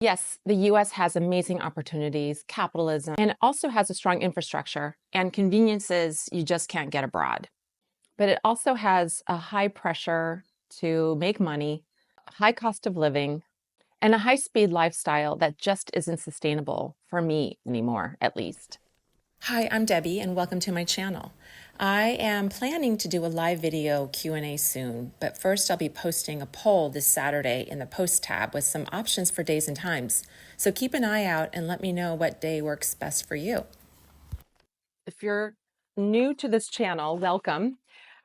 Yes, the US has amazing opportunities, capitalism, and it also has a strong infrastructure and conveniences you just can't get abroad. But it also has a high pressure to make money, high cost of living, and a high speed lifestyle that just isn't sustainable for me anymore, at least. Hi, I'm Debbie and welcome to my channel. I am planning to do a live video Q&A soon, but first I'll be posting a poll this Saturday in the post tab with some options for days and times. So keep an eye out and let me know what day works best for you. If you're new to this channel, welcome.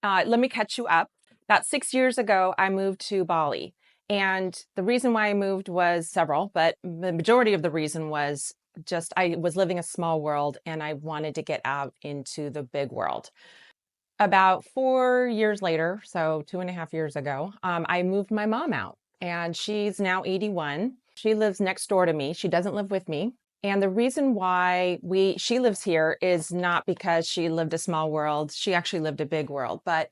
Let me catch you up. About 6 years ago, I moved to Bali. And the reason why I moved was several, but the majority of the reason was just I was living a small world and I wanted to get out into the big world. About 4 years later, so 2.5 years ago, I moved my mom out and she's now 81. She lives next door to me. She doesn't live with me. And the reason why she lives here is not because she lived a small world. She actually lived a big world, but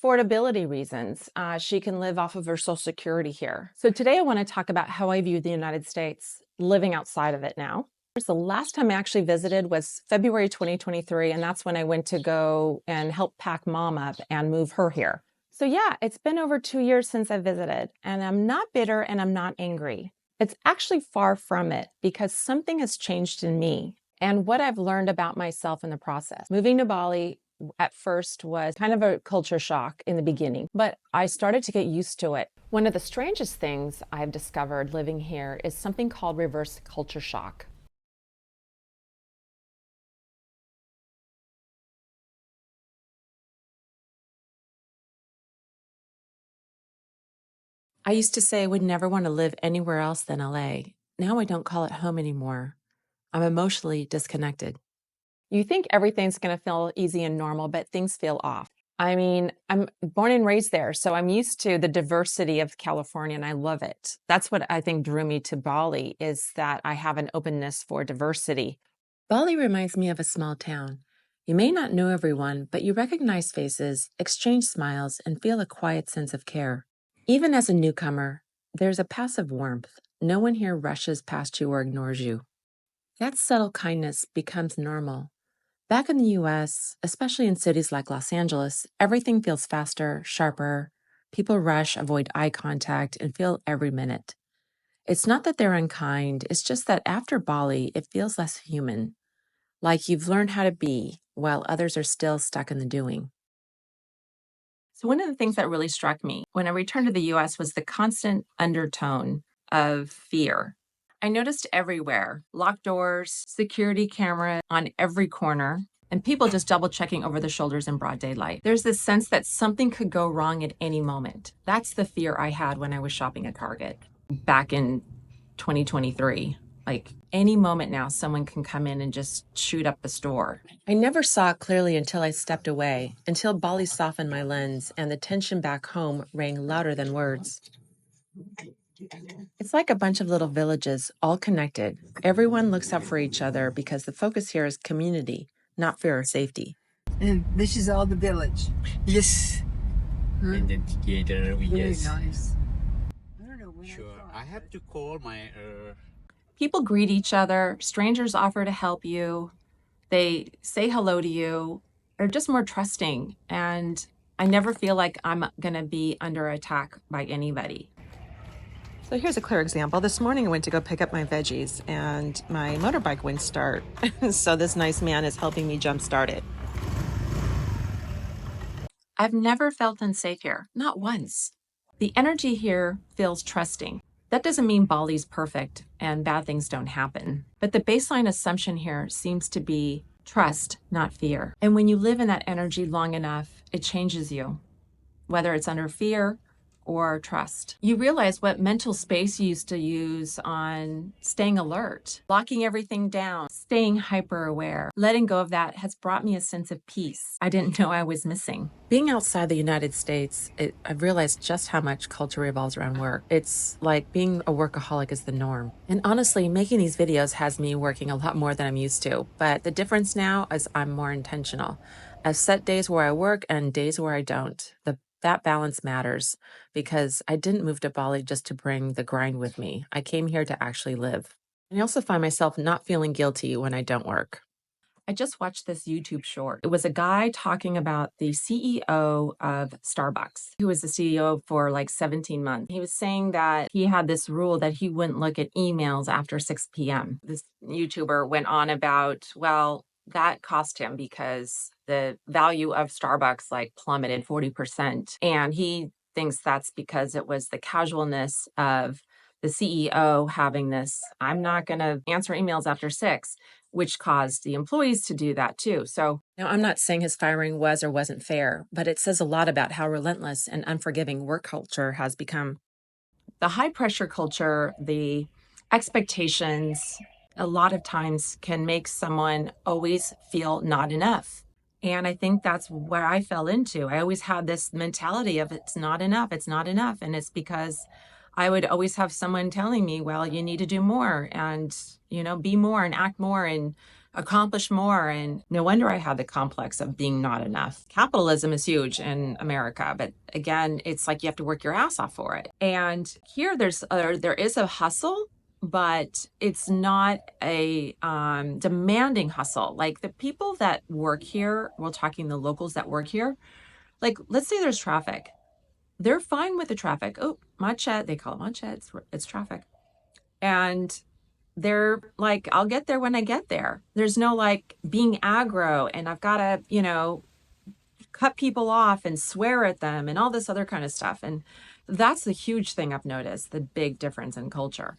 affordability reasons. She can live off of her Social Security here. So today I want to talk about how I view the United States living outside of it now. The last time I actually visited was February 2023, and that's when I went to go and help pack mom up and move her here. So yeah, it's been over 2 years since I visited, and I'm not bitter and I'm not angry. It's actually far from it because something has changed in me and what I've learned about myself in the process. Moving to Bali at first was kind of a culture shock in the beginning, but I started to get used to it. One of the strangest things I've discovered living here is something called reverse culture shock. I used to say I would never want to live anywhere else than LA. Now I don't call it home anymore. I'm emotionally disconnected. You think everything's going to feel easy and normal, but things feel off. I mean, I'm born and raised there, so I'm used to the diversity of California and I love it. That's what I think drew me to Bali, is that I have an openness for diversity. Bali reminds me of a small town. You may not know everyone, but you recognize faces, exchange smiles, and feel a quiet sense of care. Even as a newcomer, there's a passive warmth. No one here rushes past you or ignores you. That subtle kindness becomes normal. Back in the US, especially in cities like Los Angeles, everything feels faster, sharper. People rush, avoid eye contact, and feel every minute. It's not that they're unkind, it's just that after Bali, it feels less human, like you've learned how to be while others are still stuck in the doing. So, one of the things that really struck me when I returned to the US was the constant undertone of fear. I noticed everywhere locked doors, security cameras on every corner, and people just double checking over their shoulders in broad daylight. There's this sense that something could go wrong at any moment. That's the fear I had when I was shopping at Target back in 2023. Like any moment now, someone can come in and just shoot up the store. I never saw it clearly until I stepped away, until Bali softened my lens and the tension back home rang louder than words. It's like a bunch of little villages, all connected. Everyone looks out for each other because the focus here is community, not fear or safety. And this is all the village. Yes. And then together we Very just nice. I don't know when sure. I I have to call my People greet each other, strangers offer to help you, they say hello to you, they're just more trusting. And I never feel like I'm going to be under attack by anybody. So here's a clear example. This morning I went to go pick up my veggies and my motorbike wouldn't start. So this nice man is helping me jump start it. I've never felt unsafe here, not once. The energy here feels trusting. That doesn't mean Bali's perfect and bad things don't happen, but the baseline assumption here seems to be trust, not fear. And when you live in that energy long enough, it changes you, whether it's under fear or trust. You realize what mental space you used to use on staying alert, locking everything down, staying hyper aware. Letting go of that has brought me a sense of peace I didn't know I was missing. Being outside the United States, I've realized just how much culture revolves around work. It's like being a workaholic is the norm. And honestly, making these videos has me working a lot more than I'm used to. But the difference now is I'm more intentional. I've set days where I work and days where I don't. The That balance matters because I didn't move to Bali just to bring the grind with me. I came here to actually live. And I also find myself not feeling guilty when I don't work. I just watched this YouTube short. It was a guy talking about the CEO of Starbucks, who was the CEO for like 17 months. He was saying that he had this rule that he wouldn't look at emails after 6 p.m. This YouTuber went on about, well, that cost him because the value of Starbucks like plummeted 40%. And he thinks that's because it was the casualness of the CEO having this, I'm not going to answer emails after 6, which caused the employees to do that too. So now I'm not saying his firing was or wasn't fair, but it says a lot about how relentless and unforgiving work culture has become. The high pressure culture, the expectations, a lot of times can make someone always feel not enough. And I think that's where I fell into. I always had this mentality of it's not enough, it's not enough. And it's because I would always have someone telling me, well, you need to do more and, be more and act more and accomplish more. And no wonder I had the complex of being not enough. Capitalism is huge in America, but again, it's like you have to work your ass off for it. And here there is a hustle, but it's not a demanding hustle. Like the people that work here, we're talking the locals that work here, like let's say there's traffic. They're fine with the traffic. Oh, mache, they call it mache, it's traffic. And they're like, I'll get there when I get there. There's no like being aggro and I've got to, cut people off and swear at them and all this other kind of stuff. And that's the huge thing I've noticed, the big difference in culture.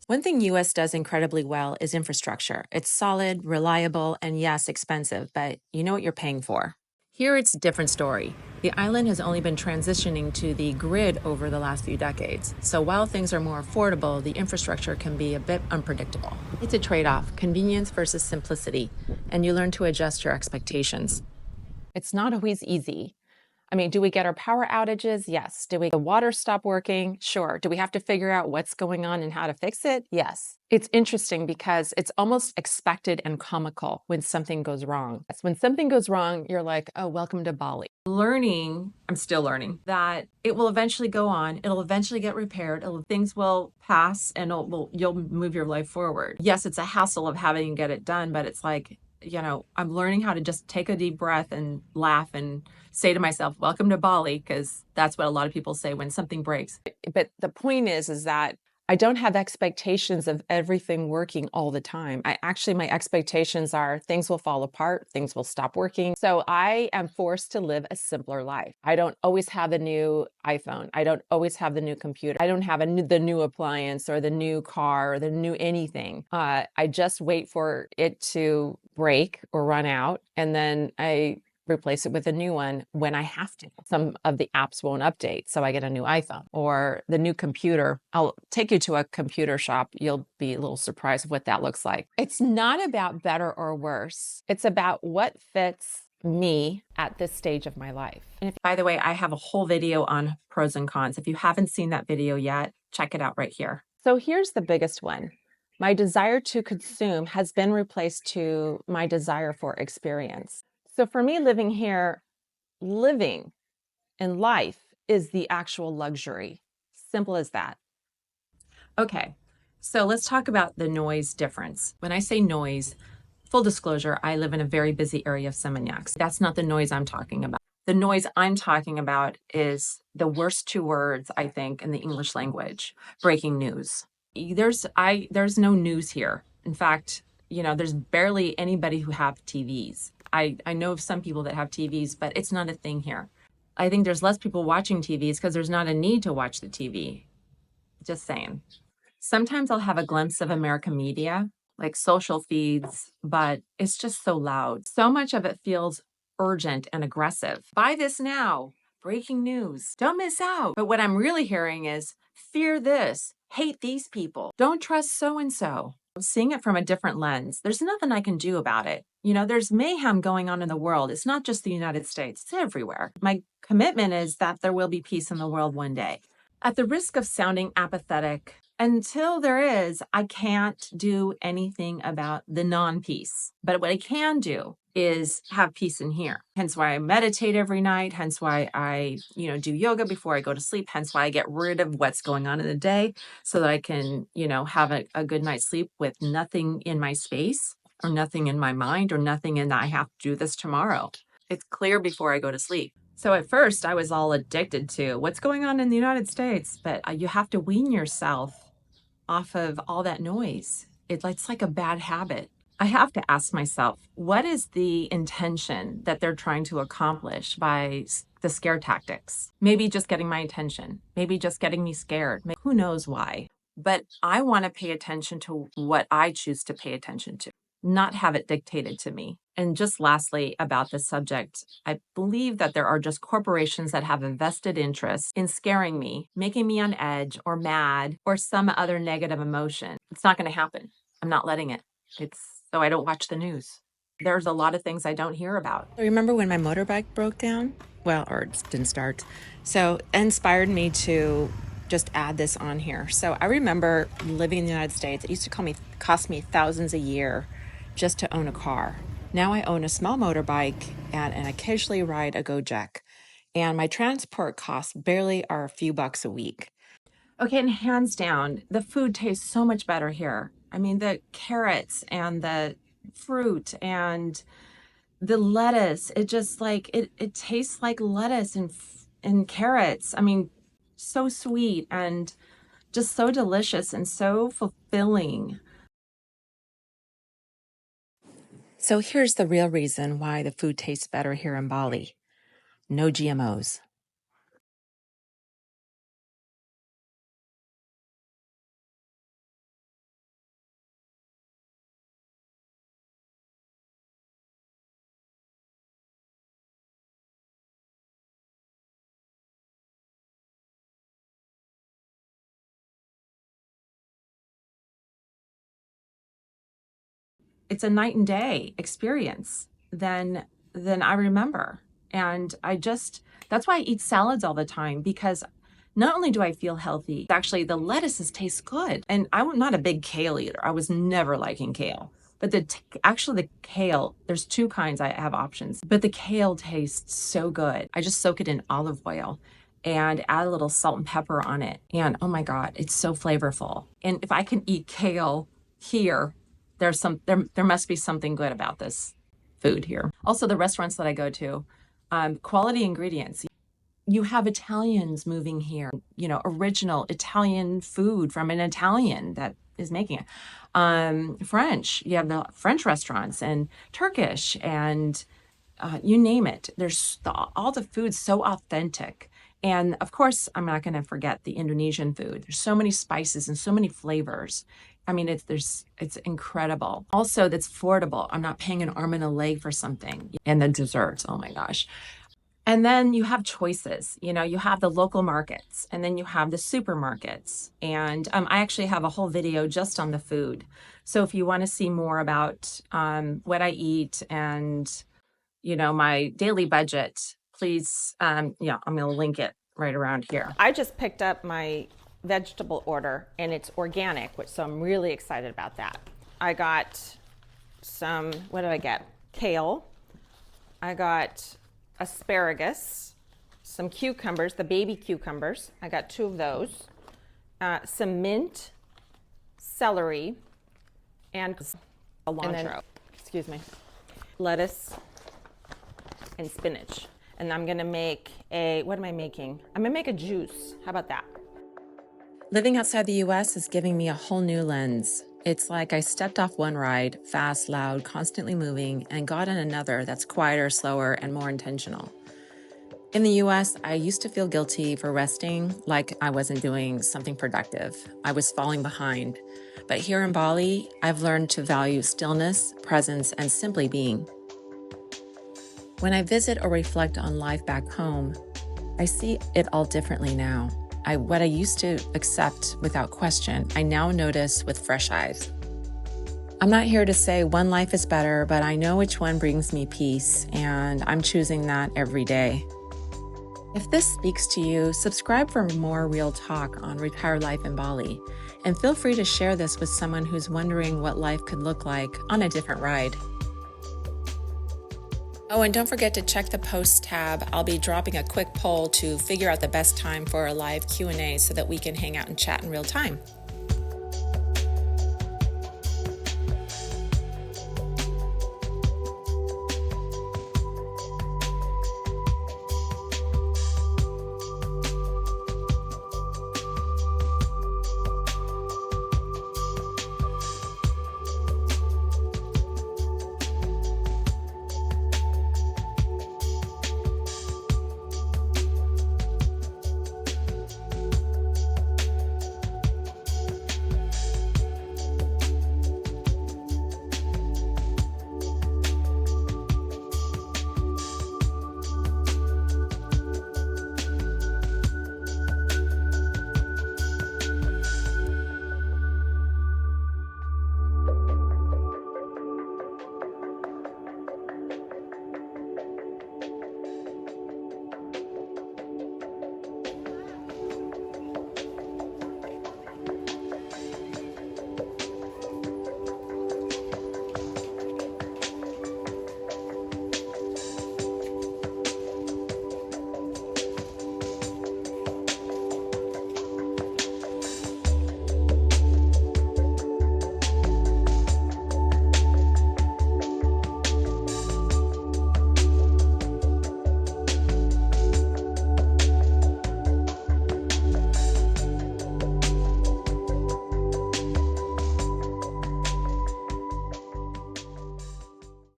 One thing US does incredibly well is infrastructure. It's solid, reliable, and yes, expensive, but you know what you're paying for. Here it's a different story. The island has only been transitioning to the grid over the last few decades. So while things are more affordable, the infrastructure can be a bit unpredictable. It's a trade-off, convenience versus simplicity, and you learn to adjust your expectations. It's not always easy. I mean, do we get our power outages? Yes. Do the water stop working? Sure. Do we have to figure out what's going on and how to fix it? Yes. It's interesting because it's almost expected and comical when something goes wrong. When something goes wrong, you're like, oh, welcome to Bali. I'm still learning that it will eventually go on. It'll eventually get repaired. Things will pass and you'll move your life forward. Yes, it's a hassle of having to get it done, but it's like, I'm learning how to just take a deep breath and laugh and say to myself, welcome to Bali, because that's what a lot of people say when something breaks. But the point is that I don't have expectations of everything working all the time. My expectations are things will fall apart, things will stop working. So I am forced to live a simpler life. I don't always have the new iPhone. I don't always have the new computer. I don't have the new appliance or the new car or the new anything. I just wait for it to break or run out, and then I replace it with a new one when I have to. Some of the apps won't update, so I get a new iPhone or the new computer. I'll take you to a computer shop. You'll be a little surprised what that looks like. It's not about better or worse. It's about what fits me at this stage of my life. And by the way, I have a whole video on pros and cons. If you haven't seen that video yet, check it out right here. So here's the biggest one. My desire to consume has been replaced to my desire for experience. So for me, living here, living in life is the actual luxury. Simple as that. Okay, so let's talk about the noise difference. When I say noise, full disclosure, I live in a very busy area of Seminyak. That's not the noise I'm talking about. The noise I'm talking about is the worst 2 words, I think, in the English language: breaking news. There's no news here. In fact, there's barely anybody who have TVs. I know of some people that have TVs, but it's not a thing here. I think there's less people watching TVs because there's not a need to watch the TV. Just saying. Sometimes I'll have a glimpse of American media, like social feeds, but it's just so loud. So much of it feels urgent and aggressive. Buy this now. Breaking news. Don't miss out. But what I'm really hearing is fear this, hate these people, don't trust so-and-so. I'm seeing it from a different lens. There's nothing I can do about it. There's mayhem going on in the world. It's not just the United States, it's everywhere. My commitment is that there will be peace in the world one day. At the risk of sounding apathetic, Until there is, I can't do anything about the non-peace. But what I can do is have peace in here. Hence why I meditate every night. Hence why I, do yoga before I go to sleep. Hence why I get rid of what's going on in the day so that I can, have a good night's sleep with nothing in my space or nothing in my mind or nothing in that I have to do this tomorrow. It's clear before I go to sleep. So at first I was all addicted to what's going on in the United States, but you have to wean yourself off of all that noise. It's like a bad habit. I have to ask myself, what is the intention that they're trying to accomplish by the scare tactics? Maybe just getting my attention, maybe just getting me scared. Who knows why? But I want to pay attention to what I choose to pay attention to, not have it dictated to me. And just lastly, about this subject, I believe that there are just corporations that have a vested interest in scaring me, making me on edge or mad or some other negative emotion. It's not going to happen. I'm not letting it. So I don't watch the news. There's a lot of things I don't hear about. Remember when my motorbike broke down? Or it didn't start. So it inspired me to just add this on here. So I remember living in the United States. It used to cost me thousands a year just to own a car. Now I own a small motorbike and occasionally ride a Gojek. And my transport costs barely are a few bucks a week. Okay, and hands down, the food tastes so much better here. I mean, the carrots and the fruit and the lettuce, it just it tastes like lettuce and carrots. I mean, so sweet and just so delicious and so fulfilling. So here's the real reason why the food tastes better here in Bali. No GMOs. It's a night and day experience than I remember. And that's why I eat salads all the time, because not only do I feel healthy, actually the lettuces taste good. And I'm not a big kale eater. I was never liking kale. But actually the kale, there's two kinds. I have options, but the kale tastes so good. I just soak it in olive oil and add a little salt and pepper on it. And oh my God, it's so flavorful. And if I can eat kale here, there must be something good about this food here. Also, the restaurants that I go to, quality ingredients. You have Italians moving here, original Italian food from an Italian that is making it. French, you have the French restaurants and Turkish and you name it. There's all the food's so authentic. And of course, I'm not going to forget the Indonesian food. There's so many spices and so many flavors. I mean, it's incredible. Also, that's affordable. I'm not paying an arm and a leg for something. And then desserts, oh my gosh. And then you have choices. You have the local markets, and then you have the supermarkets. And I actually have a whole video just on the food. So if you want to see more about what I eat and, my daily budget, please, I'm going to link it right around here. I just picked up my vegetable order, and it's organic, so I'm really excited about that. I got what did I get? Kale. I got asparagus, some cucumbers, the baby cucumbers. I got 2 of those. Some mint, celery, and cilantro. Lettuce and spinach. And I'm gonna make what am I making? I'm gonna make a juice. How about that? Living outside the US is giving me a whole new lens. It's like I stepped off one ride, fast, loud, constantly moving, and got on another that's quieter, slower, and more intentional. In the US, I used to feel guilty for resting, like I wasn't doing something productive. I was falling behind. But here in Bali, I've learned to value stillness, presence, and simply being. When I visit or reflect on life back home, I see it all differently now. What I used to accept without question, I now notice with fresh eyes. I'm not here to say one life is better, but I know which one brings me peace, and I'm choosing that every day. If this speaks to you, subscribe for more real talk on retired life in Bali. And feel free to share this with someone who's wondering what life could look like on a different ride. Oh, and don't forget to check the posts tab. I'll be dropping a quick poll to figure out the best time for a live Q&A so that we can hang out and chat in real time.